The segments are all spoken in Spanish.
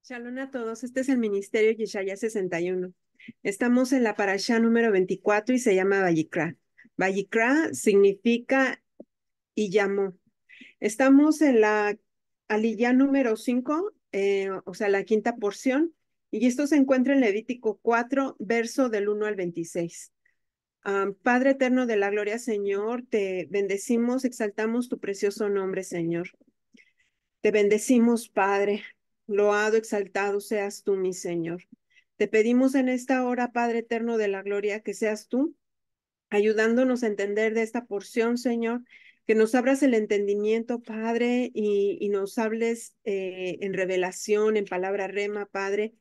Shalom a todos, este es el Ministerio Yeshaya 61. Estamos en la parashá número 24 y se llama Vayikra. Vayikra significa y llamó. Estamos en la aliyá número 5, o sea, la quinta porción, y esto se encuentra en Levítico 4, verso del 1 al 26. Padre eterno de la gloria, Señor, te bendecimos, exaltamos tu precioso nombre, Señor. Te bendecimos, Padre. Loado, exaltado seas tú, mi Señor. Te pedimos en esta hora, Padre eterno de la gloria, que seas tú ayudándonos a entender de esta porción, Señor, que nos abras el entendimiento, Padre, y nos hables en revelación, en palabra rema, Padre,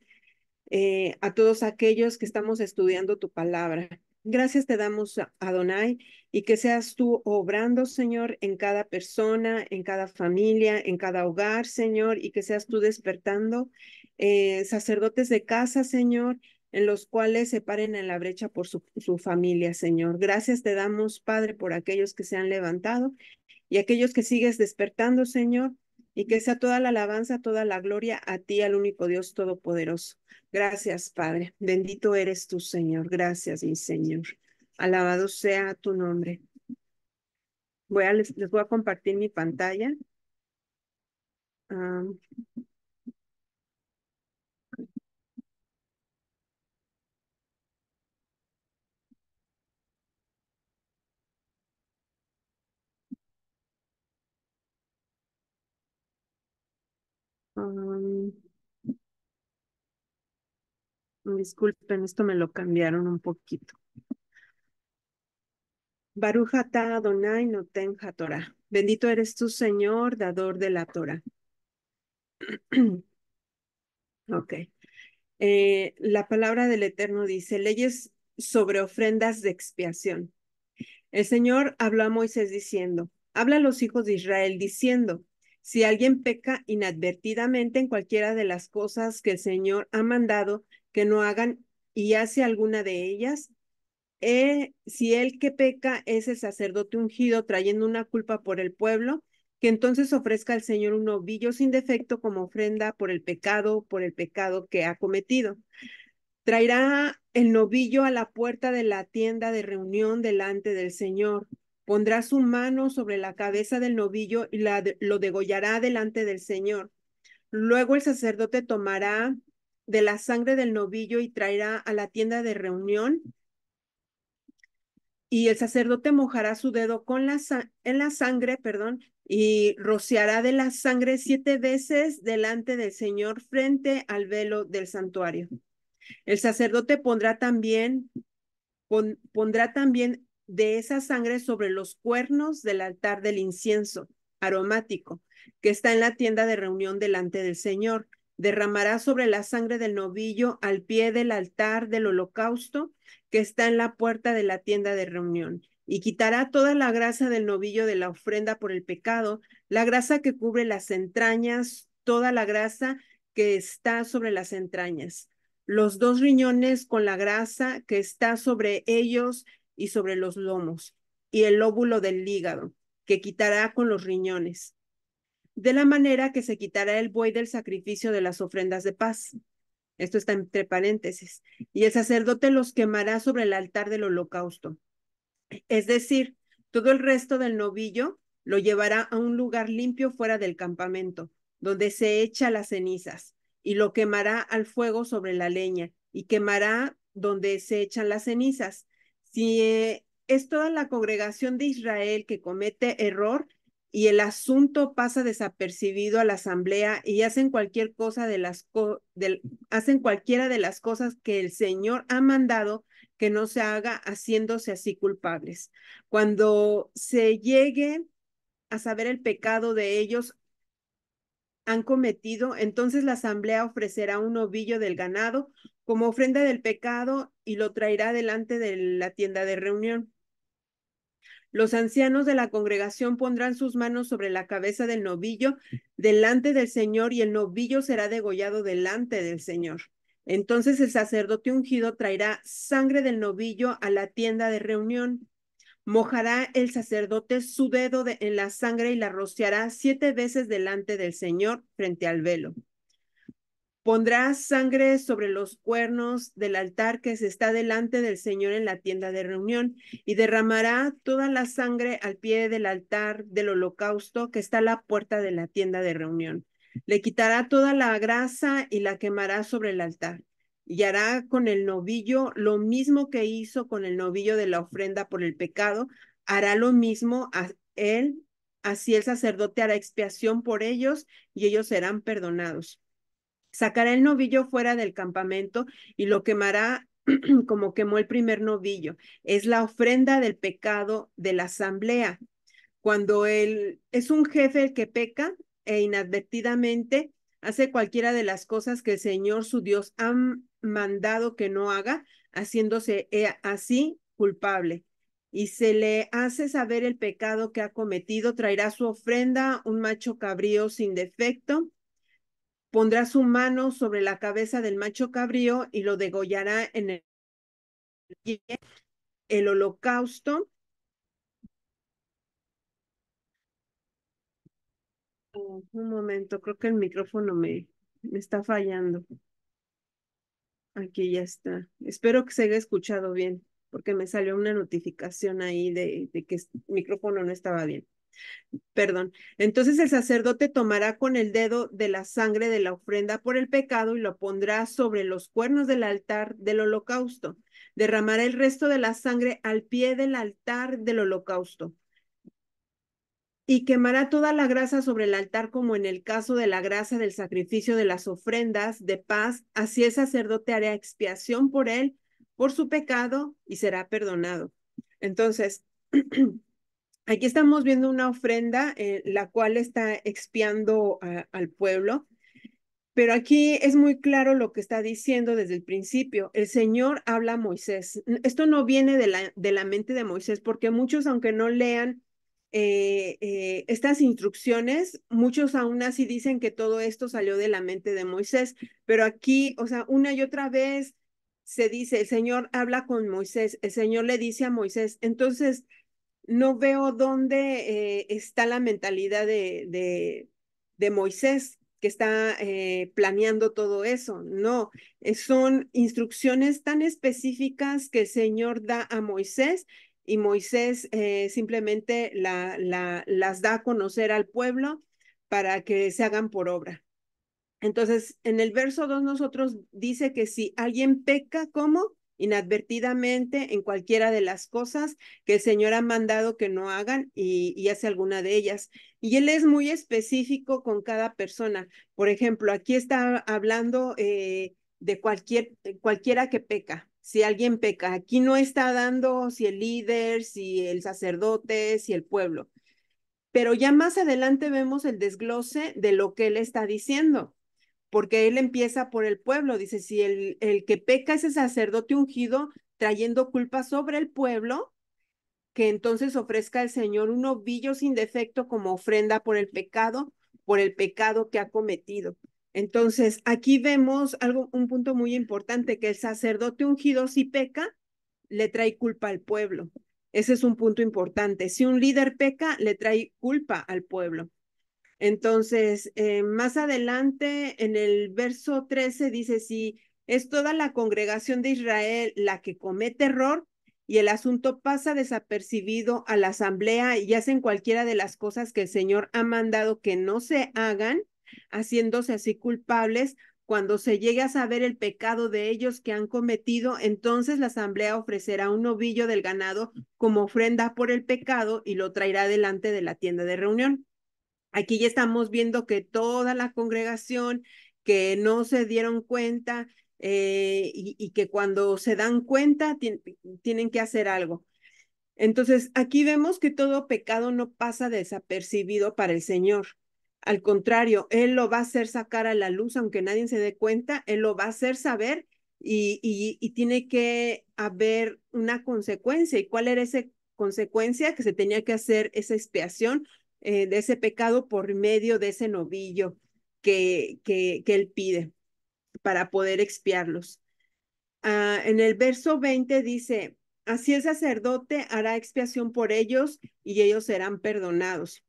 a todos aquellos que estamos estudiando tu palabra. Gracias te damos, Adonai, y que seas tú obrando, Señor, en cada persona, en cada familia, en cada hogar, Señor, y que seas tú despertando sacerdotes de casa, Señor, en los cuales se paren en la brecha por su familia, Señor. Gracias te damos, Padre, por aquellos que se han levantado y aquellos que sigues despertando, Señor, y que sea toda la alabanza, toda la gloria a ti, al único Dios todopoderoso. Gracias, Padre. Bendito eres tú, Señor. Gracias, mi Señor. Alabado sea tu nombre. Les voy a compartir mi pantalla. Um, um, Disculpen, esto me lo cambiaron un poquito. Baruch atah Adonai noten haTorah. Bendito eres tú, Señor, dador de la Torah. Ok. La palabra del Eterno dice, leyes sobre ofrendas de expiación. El Señor habló a Moisés diciendo, habla a los hijos de Israel diciendo, si alguien peca inadvertidamente en cualquiera de las cosas que el Señor ha mandado que no hagan y hace alguna de ellas, si el que peca es el sacerdote ungido trayendo una culpa por el pueblo, que entonces ofrezca al Señor un novillo sin defecto como ofrenda por el pecado que ha cometido. Traerá el novillo a la puerta de la tienda de reunión delante del Señor. Pondrá su mano sobre la cabeza del novillo y lo degollará delante del Señor. Luego el sacerdote tomará de la sangre del novillo y traerá a la tienda de reunión, y el sacerdote mojará su dedo en la sangre, perdón, y rociará de la sangre 7 veces delante del Señor frente al velo del santuario. El sacerdote pondrá también de esa sangre sobre los cuernos del altar del incienso aromático, que está en la tienda de reunión delante del Señor. Derramará sobre la sangre del novillo al pie del altar del holocausto, que está en la puerta de la tienda de reunión, y quitará toda la grasa del novillo de la ofrenda por el pecado, la grasa que cubre las entrañas, toda la grasa que está sobre las entrañas, los 2 riñones con la grasa que está sobre ellos y sobre los lomos, y el lóbulo del hígado, que quitará con los riñones, de la manera que se quitará el buey del sacrificio de las ofrendas de paz. Esto está entre paréntesis. Y el sacerdote los quemará sobre el altar del holocausto. Es decir, todo el resto del novillo lo llevará a un lugar limpio fuera del campamento, donde se echa las cenizas, y lo quemará al fuego sobre la leña, y quemará donde se echan las cenizas. Si es toda la congregación de Israel que comete error y el asunto pasa desapercibido a la asamblea y hacen hacen cualquiera de las cosas que el Señor ha mandado, que no se haga haciéndose así culpables. Cuando se llegue a saber el pecado de ellos han cometido, entonces la asamblea ofrecerá un novillo del ganado como ofrenda del pecado y lo traerá delante de la tienda de reunión. Los ancianos de la congregación pondrán sus manos sobre la cabeza del novillo delante del Señor, y el novillo será degollado delante del Señor. Entonces el sacerdote ungido traerá sangre del novillo a la tienda de reunión. Mojará el sacerdote su dedo en la sangre y la rociará 7 veces delante del Señor frente al velo. Pondrá sangre sobre los cuernos del altar que se está delante del Señor en la tienda de reunión y derramará toda la sangre al pie del altar del holocausto que está a la puerta de la tienda de reunión. Le quitará toda la grasa y la quemará sobre el altar. Y hará con el novillo lo mismo que hizo con el novillo de la ofrenda por el pecado, hará lo mismo a él, así el sacerdote hará expiación por ellos y ellos serán perdonados. Sacará el novillo fuera del campamento y lo quemará como quemó el primer novillo. Es la ofrenda del pecado de la asamblea. Cuando él es un jefe el que peca e inadvertidamente hace cualquiera de las cosas que el Señor su Dios ha mandado que no haga, haciéndose así culpable. Y se le hace saber el pecado que ha cometido, traerá su ofrenda, un macho cabrío sin defecto, pondrá su mano sobre la cabeza del macho cabrío y lo degollará en el holocausto. Un momento, creo que el micrófono me está fallando. Aquí ya está. Espero que se haya escuchado bien, porque me salió una notificación ahí de que el micrófono no estaba bien. Perdón. Entonces el sacerdote tomará con el dedo de la sangre de la ofrenda por el pecado y lo pondrá sobre los cuernos del altar del holocausto. Derramará el resto de la sangre al pie del altar del holocausto. Y quemará toda la grasa sobre el altar como en el caso de la grasa del sacrificio de las ofrendas de paz. Así el sacerdote hará expiación por él, por su pecado, y será perdonado. Entonces, aquí estamos viendo una ofrenda, la cual está expiando al pueblo, pero aquí es muy claro lo que está diciendo desde el principio. El Señor habla a Moisés. Esto no viene de la mente de Moisés, porque muchos, aunque no lean estas instrucciones, muchos aún así dicen que todo esto salió de la mente de Moisés, pero aquí, o sea, una y otra vez se dice, el Señor habla con Moisés, el Señor le dice a Moisés. Entonces, no veo dónde está la mentalidad de Moisés que está planeando todo eso. No, son instrucciones tan específicas que el Señor da a Moisés y Moisés simplemente las da a conocer al pueblo para que se hagan por obra. Entonces, en el verso 2 nosotros dice que si alguien peca, ¿cómo? Inadvertidamente en cualquiera de las cosas que el Señor ha mandado que no hagan y hace alguna de ellas. Y Él es muy específico con cada persona. Por ejemplo, aquí está hablando de cualquiera que peca. Si alguien peca, aquí no está dando si el líder, si el sacerdote, si el pueblo. Pero ya más adelante vemos el desglose de lo que Él está diciendo, porque él empieza por el pueblo. Dice, si el que peca es el sacerdote ungido, trayendo culpa sobre el pueblo, que entonces ofrezca al Señor un ovillo sin defecto como ofrenda por el pecado que ha cometido. Entonces, aquí vemos algo, un punto muy importante, que el sacerdote ungido, si peca, le trae culpa al pueblo. Ese es un punto importante. Si un líder peca, le trae culpa al pueblo. Entonces, más adelante, en el verso 13 dice, si es toda la congregación de Israel la que comete error y el asunto pasa desapercibido a la asamblea y hacen cualquiera de las cosas que el Señor ha mandado que no se hagan, haciéndose así culpables, cuando se llegue a saber el pecado de ellos que han cometido, entonces la asamblea ofrecerá un novillo del ganado como ofrenda por el pecado y lo traerá delante de la tienda de reunión. Aquí ya estamos viendo que toda la congregación que no se dieron cuenta y que cuando se dan cuenta tienen que hacer algo. Entonces, aquí vemos que todo pecado no pasa desapercibido para el Señor. Al contrario, Él lo va a hacer sacar a la luz, aunque nadie se dé cuenta, Él lo va a hacer saber y tiene que haber una consecuencia. ¿Y cuál era esa consecuencia? Que se tenía que hacer esa expiación de ese pecado por medio de ese novillo que Él pide para poder expiarlos. En el verso 20 dice, así el sacerdote hará expiación por ellos y ellos serán perdonados.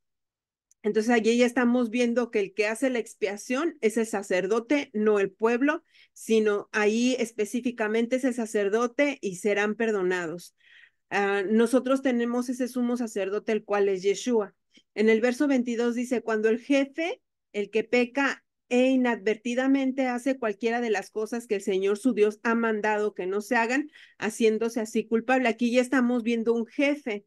Entonces allí ya estamos viendo que el que hace la expiación es el sacerdote, no el pueblo, sino ahí específicamente es el sacerdote y serán perdonados. Nosotros tenemos ese sumo sacerdote, el cual es Yeshua. En el verso 22 dice, cuando el jefe, el que peca e inadvertidamente hace cualquiera de las cosas que el Señor su Dios ha mandado que no se hagan, haciéndose así culpable. Aquí ya estamos viendo un jefe,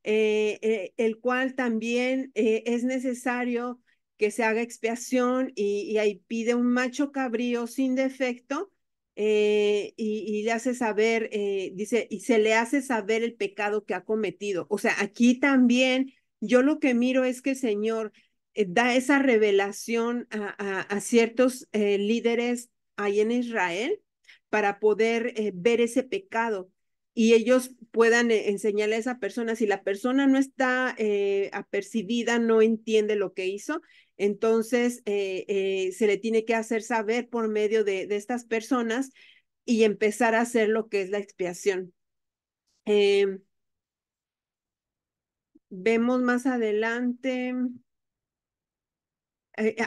el cual también es necesario que se haga expiación y ahí pide un macho cabrío sin defecto, y le hace saber, dice, y se le hace saber el pecado que ha cometido. O sea, aquí también yo lo que miro es que el Señor da esa revelación a ciertos líderes ahí en Israel para poder ver ese pecado y ellos puedan enseñarle a esa persona. Si la persona no está apercibida, no entiende lo que hizo, entonces se le tiene que hacer saber por medio de estas personas y empezar a hacer lo que es la expiación. Eh, Vemos más adelante,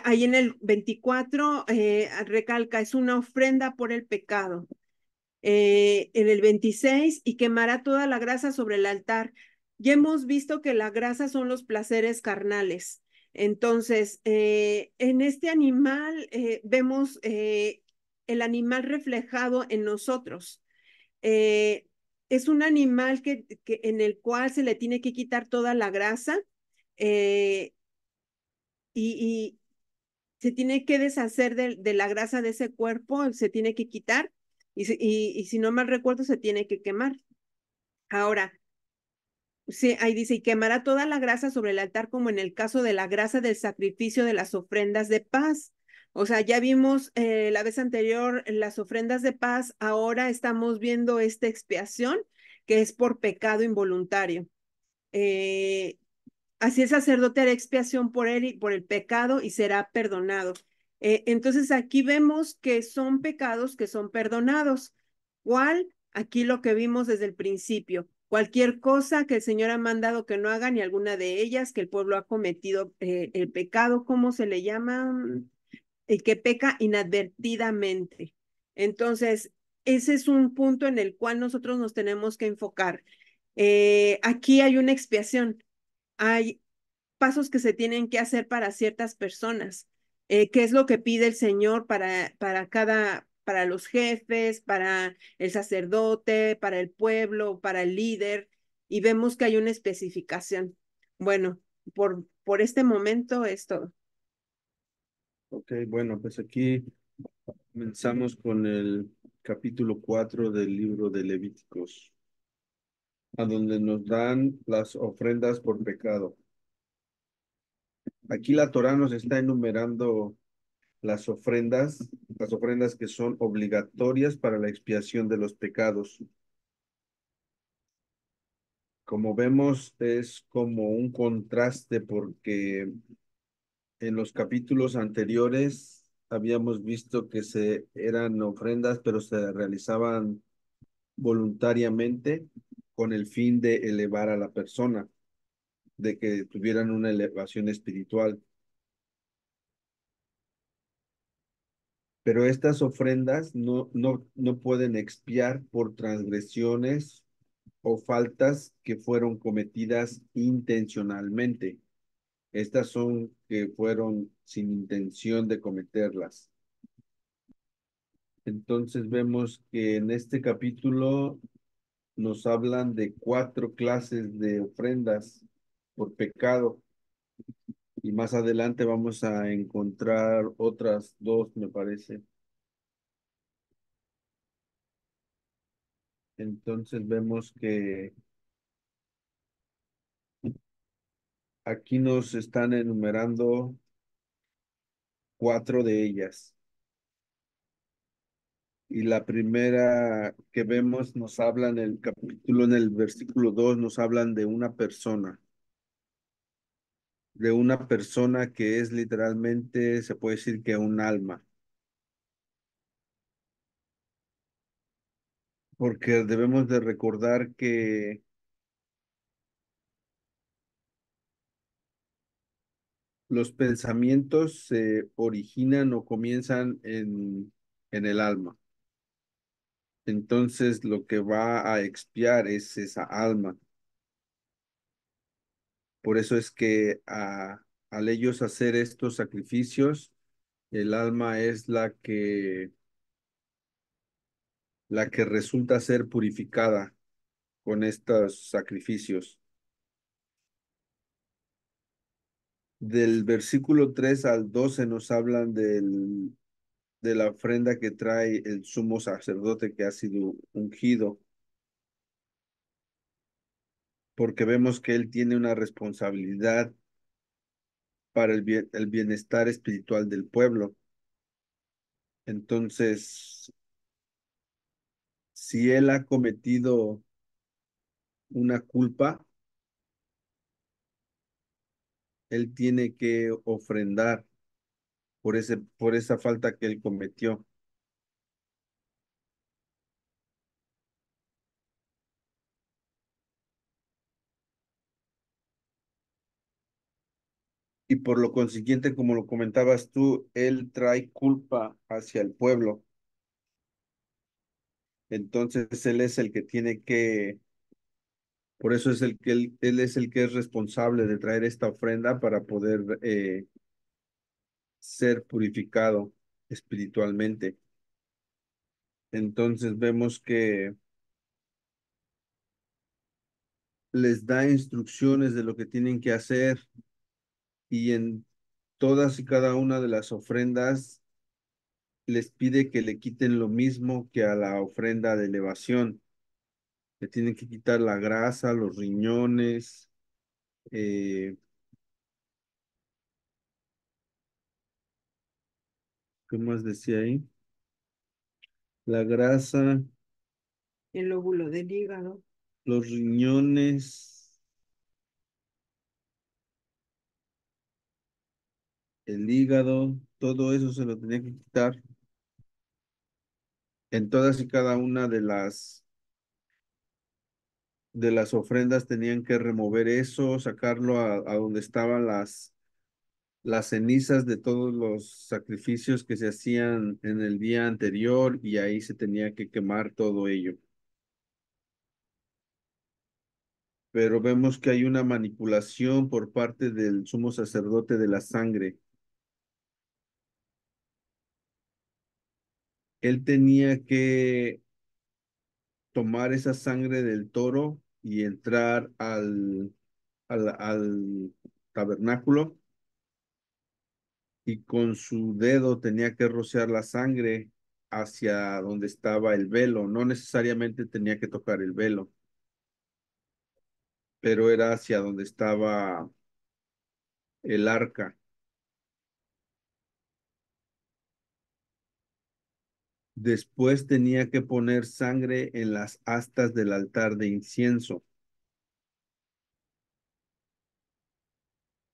ahí en el 24, recalca, es una ofrenda por el pecado. En el 26 y quemará toda la grasa sobre el altar. Ya hemos visto que la grasa son los placeres carnales. Entonces, en este animal vemos el animal reflejado en nosotros. Eh, es un animal en el cual se le tiene que quitar toda la grasa, eh, y se tiene que deshacer de la grasa de ese cuerpo, se tiene que quitar y si no mal recuerdo se tiene que quemar. Ahora, sí, ahí dice, y quemará toda la grasa sobre el altar como en el caso de la grasa del sacrificio de las ofrendas de paz. O sea, ya vimos la vez anterior las ofrendas de paz, ahora estamos viendo esta expiación que es por pecado involuntario. Eh, Así el sacerdote hará expiación por él y por el pecado y será perdonado. Entonces aquí vemos que son pecados que son perdonados. ¿Cuál? Aquí lo que vimos desde el principio. Cualquier cosa que el Señor ha mandado que no hagan y alguna de ellas que el pueblo ha cometido, el pecado, ¿cómo se le llama? El que peca inadvertidamente. Entonces, ese es un punto en el cual nosotros nos tenemos que enfocar. Aquí hay una expiación, hay pasos que se tienen que hacer para ciertas personas. ¿Qué es lo que pide el Señor para los jefes, para el sacerdote, para el pueblo, para el líder? Y vemos que hay una especificación. Bueno, por este momento es todo. Ok, bueno, pues aquí comenzamos con el capítulo 4 del libro de Levíticos, a donde nos dan las ofrendas por pecado. Aquí la Torá nos está enumerando las ofrendas que son obligatorias para la expiación de los pecados. Como vemos, es como un contraste porque en los capítulos anteriores habíamos visto que se eran ofrendas, pero se realizaban voluntariamente con el fin de elevar a la persona, de que tuvieran una elevación espiritual. Pero estas ofrendas no pueden expiar por transgresiones o faltas que fueron cometidas intencionalmente. Estas son que fueron sin intención de cometerlas. Entonces vemos que en este capítulo nos hablan de 4 clases de ofrendas por pecado y más adelante vamos a encontrar otras 2, me parece. Entonces vemos que aquí nos están enumerando 4 de ellas. Y la primera que vemos nos habla en el capítulo, en el versículo 2, nos hablan de una persona que es literalmente, se puede decir que un alma, porque debemos de recordar que los pensamientos se originan o comienzan en el alma. Entonces lo que va a expiar es esa alma. Por eso es que al ellos hacer estos sacrificios, el alma es la que resulta ser purificada con estos sacrificios. Del versículo 3 al 12 nos hablan de la ofrenda que trae el sumo sacerdote que ha sido ungido, porque vemos que él tiene una responsabilidad para el bienestar espiritual del pueblo. Entonces, si él ha cometido una culpa, él tiene que ofrendar por esa falta que él cometió. Y por lo consiguiente, como lo comentabas tú, él trae culpa hacia el pueblo. Entonces, él es el que tiene por eso es el que él es el que es responsable de traer esta ofrenda para poder ser purificado espiritualmente. Entonces vemos que les da instrucciones de lo que tienen que hacer y en todas y cada una de las ofrendas les pide que le quiten lo mismo que a la ofrenda de elevación. Le tienen que quitar la grasa, los riñones, eh, ¿qué más decía ahí? La grasa, El lóbulo del hígado. los riñones, el hígado, todo eso se lo tenía que quitar en todas y cada una de las ofrendas tenían que remover eso, sacarlo a donde estaban las cenizas de todos los sacrificios que se hacían en el día anterior y ahí se tenía que quemar todo ello. Pero vemos que hay una manipulación por parte del sumo sacerdote de la sangre. Él tenía que tomar esa sangre del toro y entrar al tabernáculo y con su dedo tenía que rociar la sangre hacia donde estaba el velo. No necesariamente tenía que tocar el velo, pero era hacia donde estaba el arca. Después tenía que poner sangre en las astas del altar de incienso.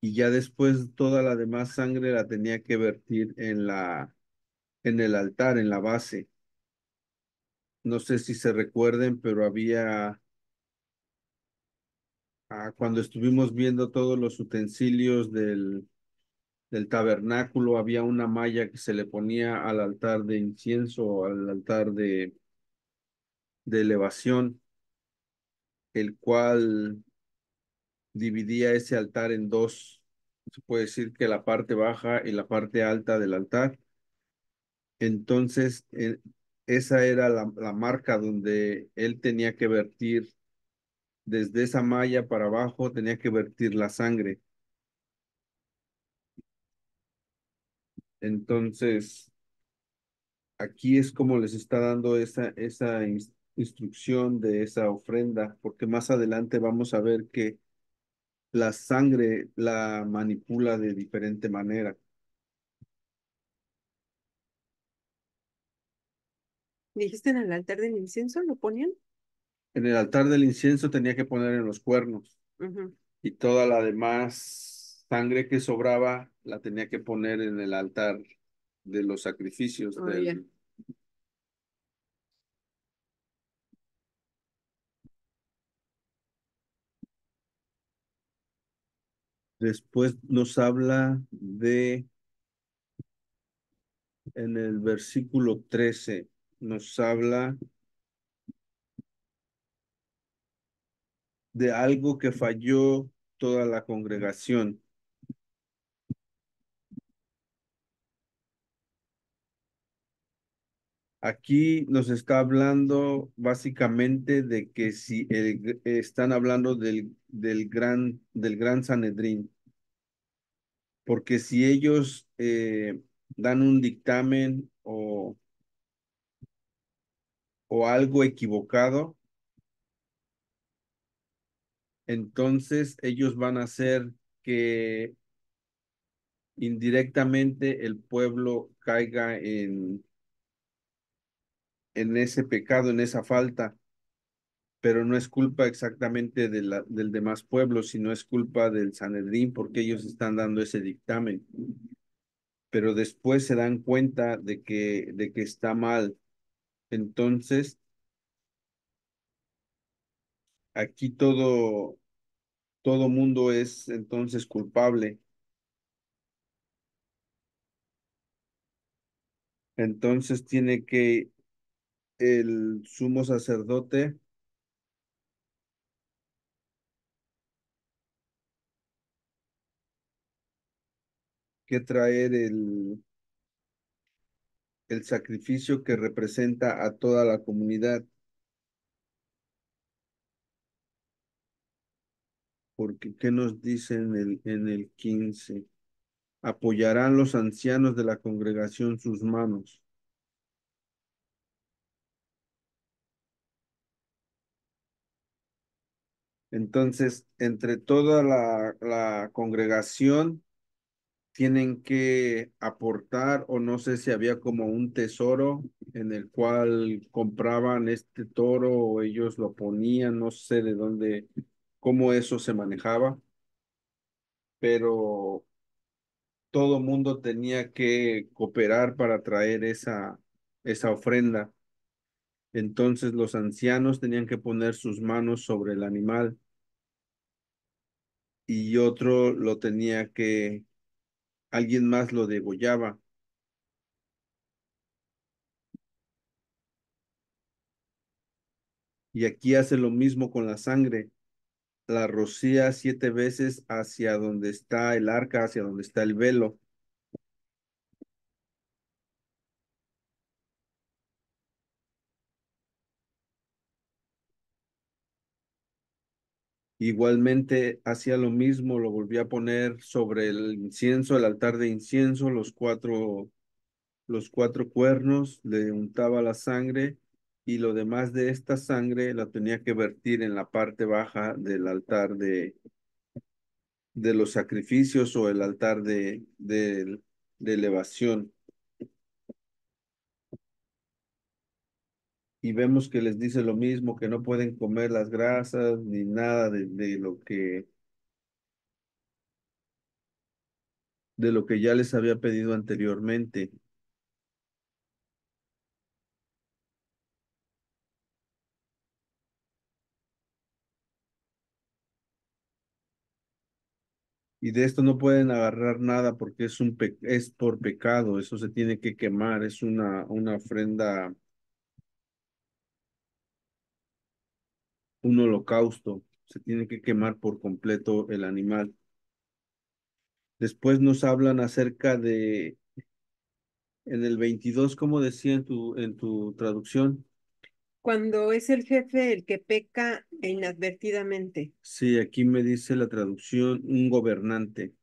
Y ya después toda la demás sangre la tenía que vertir en el altar, en la base. No sé si se recuerden, pero cuando estuvimos viendo todos los utensilios del tabernáculo, había una malla que se le ponía al altar de incienso, al altar de elevación, el cual dividía ese altar en dos. Se puede decir que la parte baja y la parte alta del altar. Entonces, esa era la marca donde él tenía que vertir, desde esa malla para abajo, tenía que vertir la sangre. Entonces, aquí es como les está dando esa instrucción de esa ofrenda, porque más adelante vamos a ver que la sangre la manipula de diferente manera. ¿Dijiste en el altar del incienso lo ponían? En el altar del incienso tenía que poner en los cuernos Ujú. y toda la demás sangre que sobraba la tenía que poner en el altar de los sacrificios Oh, ya. Después nos habla en el versículo 13, nos habla de algo que falló toda la congregación. Aquí nos está hablando básicamente de que si están hablando del gran Sanedrín, porque si ellos dan un dictamen o algo equivocado, entonces ellos van a hacer que indirectamente el pueblo caiga en ese pecado, en esa falta, pero no es culpa exactamente del demás pueblo, sino es culpa del Sanedrín porque ellos están dando ese dictamen. Pero después se dan cuenta de que está mal. Entonces, aquí todo mundo es entonces culpable. Entonces tiene que el sumo sacerdote que traer el sacrificio que representa a toda la comunidad, porque ¿qué nos dice en el 15? Apoyarán los ancianos de la congregación sus manos. Entonces, entre toda la congregación tienen que aportar, o no sé si había como un tesoro en el cual compraban este toro o ellos lo ponían, no sé de dónde, cómo eso se manejaba, pero todo mundo tenía que cooperar para traer esa ofrenda. Entonces los ancianos tenían que poner sus manos sobre el animal y otro alguien más lo degollaba. Y aquí hace lo mismo con la sangre. La rocía 7 veces hacia donde está el arca, hacia donde está el velo. Igualmente hacía lo mismo, lo volvía a poner sobre el incienso, el altar de incienso, los cuatro cuernos, le untaba la sangre y lo demás de esta sangre la tenía que vertir en la parte baja del altar de los sacrificios o el altar de elevación. Y vemos que les dice lo mismo, que no pueden comer las grasas ni nada de lo que ya les había pedido anteriormente. Y de esto no pueden agarrar nada porque es por pecado, eso se tiene que quemar, es una ofrenda, un holocausto, se tiene que quemar por completo el animal. Después nos hablan acerca en el 22, como decía en tu traducción. Cuando es el jefe el que peca inadvertidamente. Sí, aquí me dice la traducción, un gobernante.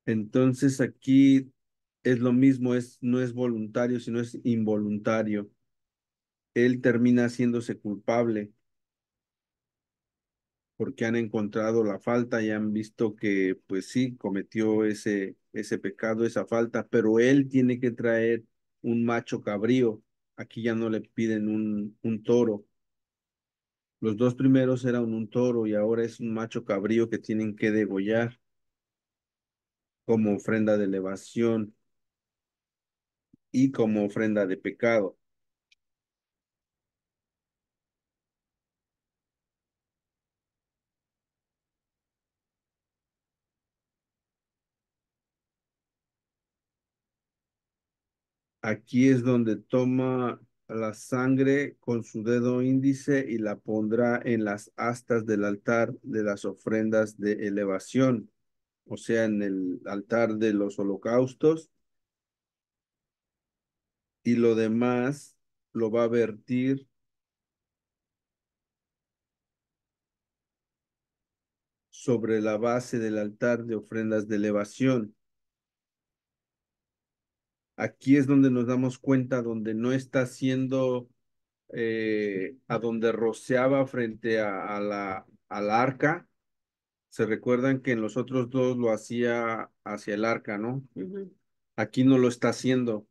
Entonces aquí es lo mismo, no es voluntario, sino es involuntario. Él termina haciéndose culpable porque han encontrado la falta y han visto que, pues sí, cometió ese pecado, esa falta, pero él tiene que traer un macho cabrío. Aquí ya no le piden un toro. Los dos primeros eran un toro y ahora es un macho cabrío que tienen que degollar como ofrenda de elevación y como ofrenda de pecado. Aquí es donde toma la sangre con su dedo índice y la pondrá en las astas del altar de las ofrendas de elevación, o sea, en el altar de los holocaustos, y lo demás lo va a vertir sobre la base del altar de ofrendas de elevación. Aquí es donde nos damos cuenta, donde no está haciendo a donde rociaba frente al arca. Se recuerdan que en los otros dos lo hacía hacia el arca, ¿no? Ujú. Aquí no lo está haciendo,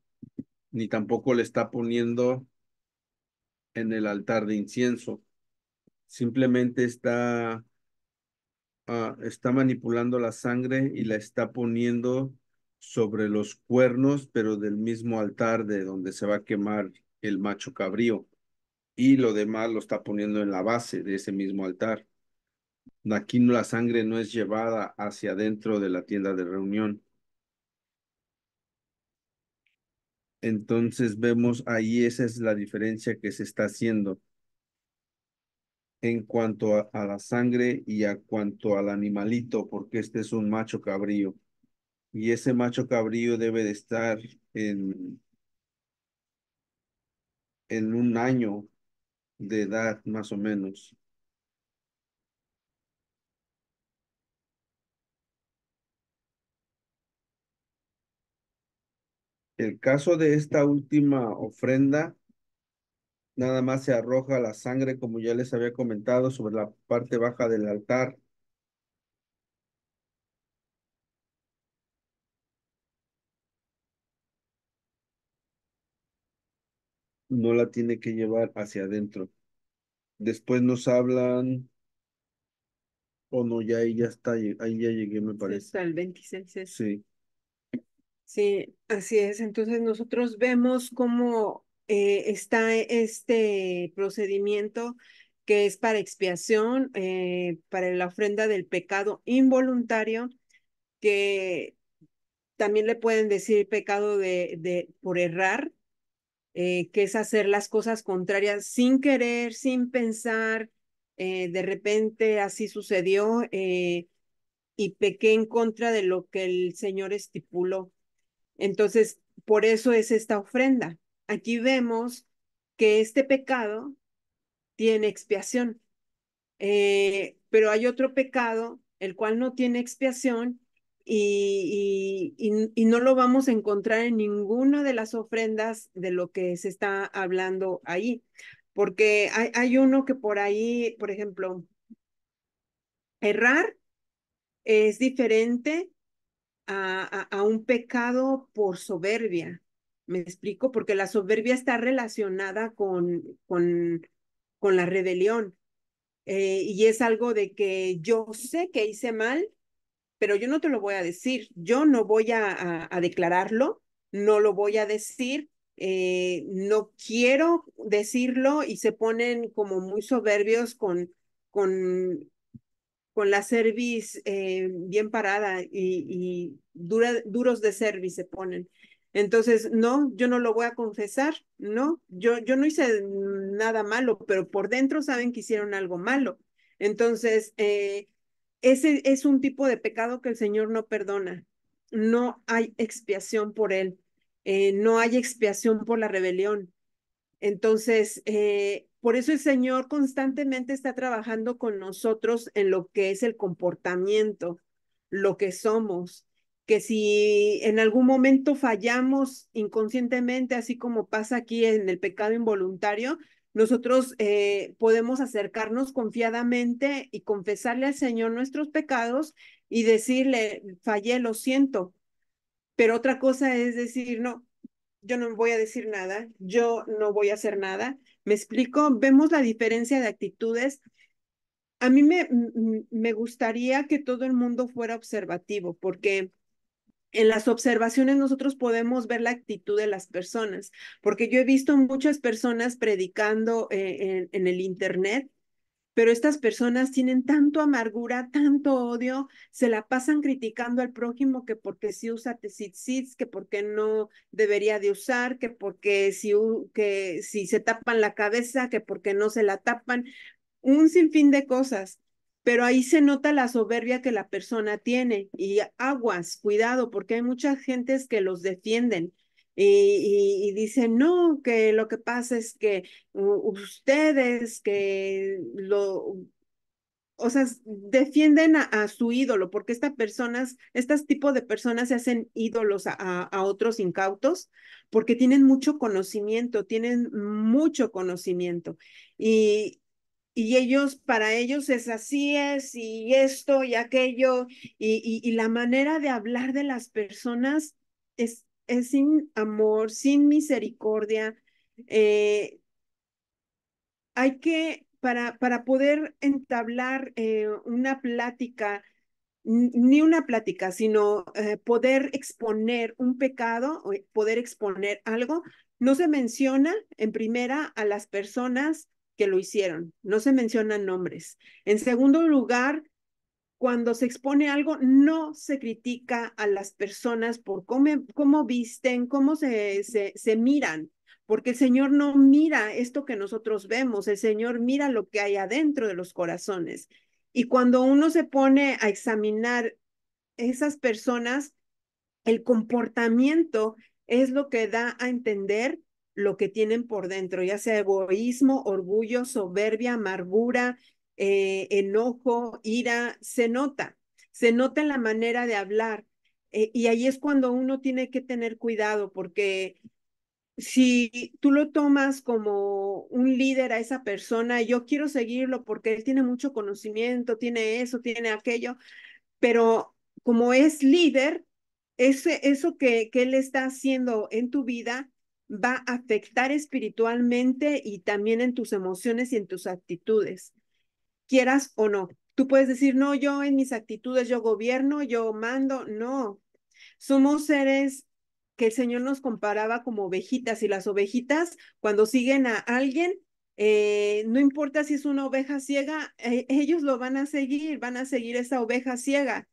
ni tampoco le está poniendo en el altar de incienso. Simplemente está manipulando la sangre y la está poniendo sobre los cuernos, pero del mismo altar de donde se va a quemar el macho cabrío. Y lo demás lo está poniendo en la base de ese mismo altar. Aquí la sangre no es llevada hacia adentro de la tienda de reunión. Entonces vemos ahí esa es la diferencia que se está haciendo en cuanto a la sangre y a cuanto al animalito, porque este es un macho cabrío. Y ese macho cabrío debe de estar en, en un año de edad, más o menos. El caso de esta última ofrenda, nada más se arroja la sangre, como ya les había comentado, sobre la parte baja del altar. No la tiene que llevar hacia adentro. Después nos hablan, o no, ya ahí ya está, ahí ya llegué, me Sí, parece. hasta el 26 es. Sí, Sí, así es. Entonces nosotros vemos cómo está este procedimiento que es para expiación, para la ofrenda del pecado involuntario, que también le pueden decir pecado de por errar, que es hacer las cosas contrarias sin querer, sin pensar. De repente así sucedió y pequé en contra de lo que el Señor estipuló. Entonces, por eso es esta ofrenda. Aquí vemos que este pecado tiene expiación, pero hay otro pecado, el cual no tiene expiación y no lo vamos a encontrar en ninguna de las ofrendas de lo que se está hablando ahí, porque hay uno que por ahí, por ejemplo, errar es diferente a un pecado por soberbia. ¿Me explico? Porque la soberbia está relacionada con la rebelión. Y es algo de que yo sé que hice mal, pero yo no te lo voy a decir. Yo no voy a declararlo, no lo voy a decir. No quiero decirlo y se ponen como muy soberbios con con la cerviz bien parada duros de cerviz se ponen. Entonces, no, yo no lo voy a confesar, no, yo no hice nada malo, pero por dentro saben que hicieron algo malo. Entonces, ese es un tipo de pecado que el Señor no perdona. No hay expiación por él, no hay expiación por la rebelión. Entonces, por eso el Señor constantemente está trabajando con nosotros en lo que es el comportamiento, lo que somos, que si en algún momento fallamos inconscientemente, así como pasa aquí en el pecado involuntario, nosotros podemos acercarnos confiadamente y confesarle al Señor nuestros pecados y decirle, fallé, lo siento. Pero otra cosa es decir, no, yo no voy a decir nada, yo no voy a hacer nada. ¿Me explico? Vemos la diferencia de actitudes. A mí me gustaría que todo el mundo fuera observativo, porque en las observaciones nosotros podemos ver la actitud de las personas, porque yo he visto muchas personas predicando en el Internet pero estas personas tienen tanto amargura, tanto odio, se la pasan criticando al prójimo que porque si usa Tzitzit, que porque no debería de usar, que si se tapan la cabeza, que porque no se la tapan, un sinfín de cosas. Pero ahí se nota la soberbia que la persona tiene y aguas, cuidado, porque hay muchas gentes que los defienden y dicen, no, que lo que pasa es que ustedes o sea, defienden a su ídolo, porque estas tipos de personas se hacen ídolos a otros incautos, porque tienen mucho conocimiento. Y, y ellos, para ellos es así es, y esto y aquello, y la manera de hablar de las personas es sin amor, sin misericordia. Eh, para poder entablar una plática, ni una plática, sino poder exponer un pecado o poder exponer algo, no se menciona en primera a las personas que lo hicieron, no se mencionan nombres. En segundo lugar, cuando se expone algo, no se critica a las personas por cómo visten, cómo se miran, porque el Señor no mira esto que nosotros vemos, el Señor mira lo que hay adentro de los corazones. Y cuando uno se pone a examinar esas personas, el comportamiento es lo que da a entender lo que tienen por dentro, ya sea egoísmo, orgullo, soberbia, amargura, enojo, ira, se nota en la manera de hablar. Y ahí es cuando uno tiene que tener cuidado, porque si tú lo tomas como un líder a esa persona, yo quiero seguirlo porque él tiene mucho conocimiento, tiene eso, tiene aquello, pero como es líder, eso que él está haciendo en tu vida va a afectar espiritualmente y también en tus emociones y en tus actitudes, quieras o no. Tú puedes decir, no, yo en mis actitudes yo gobierno, yo mando, no. Somos seres que el Señor nos comparaba como ovejitas y las ovejitas cuando siguen a alguien, no importa si es una oveja ciega, ellos lo van a seguir esa oveja ciega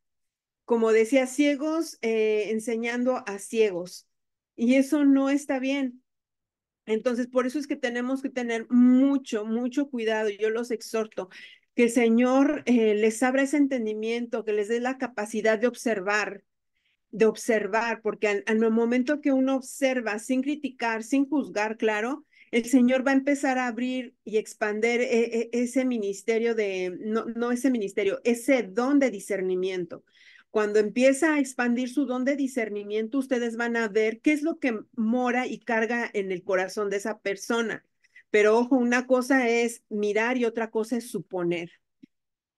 como decía, ciegos enseñando a ciegos. Y eso no está bien. Entonces, por eso es que tenemos que tener mucho, mucho cuidado. Yo los exhorto que el Señor les abra ese entendimiento, que les dé la capacidad de observar, porque al momento que uno observa sin criticar, sin juzgar, claro, el Señor va a empezar a abrir y expander ese ministerio no ese ministerio, ese don de discernimiento. Cuando empieza a expandir su don de discernimiento, ustedes van a ver qué es lo que mora y carga en el corazón de esa persona. Pero ojo, una cosa es mirar y otra cosa es suponer.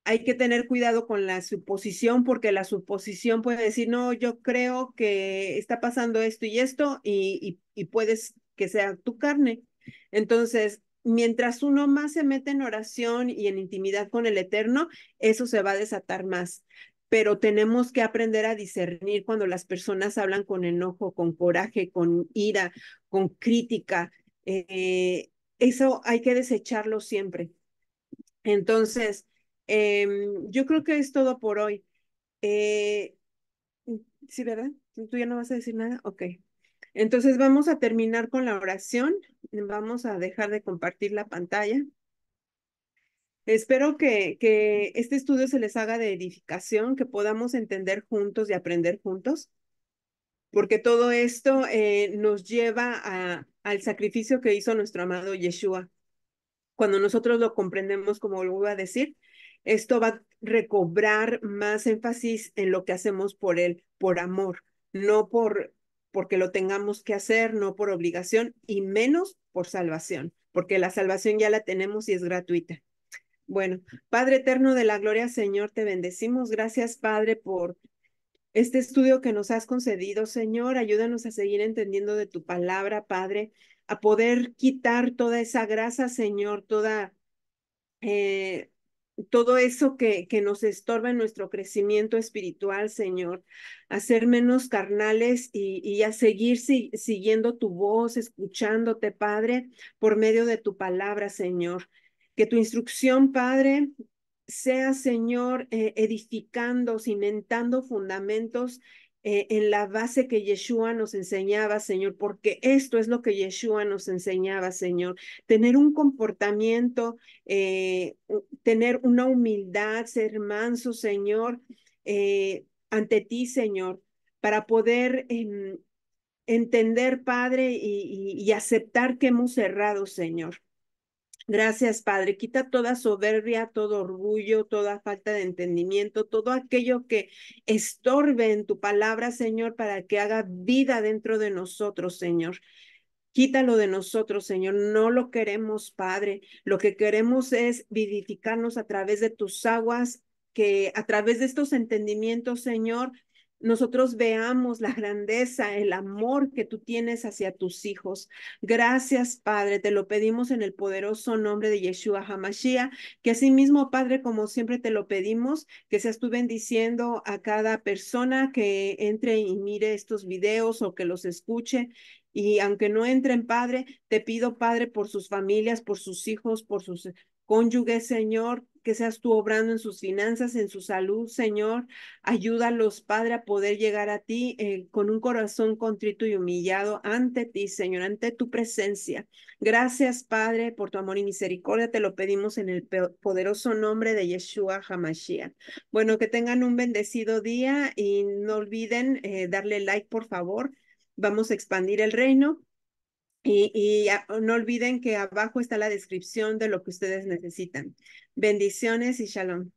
Hay que tener cuidado con la suposición porque la suposición puede decir, no, yo creo que está pasando esto y esto y puedes que sea tu carne. Entonces, mientras uno más se mete en oración y en intimidad con el Eterno, eso se va a desatar más. Pero tenemos que aprender a discernir cuando las personas hablan con enojo, con coraje, con ira, con crítica. Eso hay que desecharlo siempre. Entonces, yo creo que es todo por hoy. Eh, sí, ¿verdad? ¿Tú ya no vas a decir nada? Ok. Entonces vamos a terminar con la oración. Vamos a dejar de compartir la pantalla. Espero que este estudio se les haga de edificación, que podamos entender juntos y aprender juntos, porque todo esto nos lleva al sacrificio que hizo nuestro amado Yeshua. Cuando nosotros lo comprendemos, como lo voy a decir, esto va a recobrar más énfasis en lo que hacemos por él, por amor, no porque lo tengamos que hacer, no por obligación y menos por salvación, porque la salvación ya la tenemos y es gratuita. Bueno, Padre eterno de la gloria, Señor, te bendecimos. Gracias, Padre, por este estudio que nos has concedido, Señor. Ayúdanos a seguir entendiendo de tu palabra, Padre, a poder quitar toda esa grasa, Señor, eh, todo eso que nos estorba en nuestro crecimiento espiritual, Señor, a ser menos carnales y a seguir siguiendo tu voz, escuchándote, Padre, por medio de tu palabra, Señor. Que tu instrucción, Padre, sea, Señor, edificando, cimentando fundamentos en la base que Yeshua nos enseñaba, Señor, porque esto es lo que Yeshua nos enseñaba, Señor. Tener un comportamiento, tener una humildad, ser manso, Señor, ante ti, Señor, para poder entender, Padre, y aceptar que hemos errado, Señor. Gracias, Padre. Quita toda soberbia, todo orgullo, toda falta de entendimiento, todo aquello que estorbe en tu palabra, Señor, para que haga vida dentro de nosotros, Señor. Quítalo de nosotros, Señor. No lo queremos, Padre. Lo que queremos es vivificarnos a través de tus aguas, que a través de estos entendimientos, Señor, nosotros veamos la grandeza, el amor que tú tienes hacia tus hijos. Gracias, Padre. Te lo pedimos en el poderoso nombre de Yeshua HaMashiach, que asimismo, Padre, como siempre te lo pedimos, que seas tú bendiciendo a cada persona que entre y mire estos videos o que los escuche. Y aunque no entren, Padre, te pido, Padre, por sus familias, por sus hijos, por sus cónyuges, Señor, que seas tú obrando en sus finanzas, en su salud, Señor. Ayúdalos, Padre, a poder llegar a ti con un corazón contrito y humillado ante ti, Señor, ante tu presencia. Gracias, Padre, por tu amor y misericordia. Te lo pedimos en el poderoso nombre de Yeshua HaMashiach. Bueno, que tengan un bendecido día y no olviden darle like, por favor. Vamos a expandir el reino y no olviden que abajo está la descripción de lo que ustedes necesitan. Bendiciones y shalom.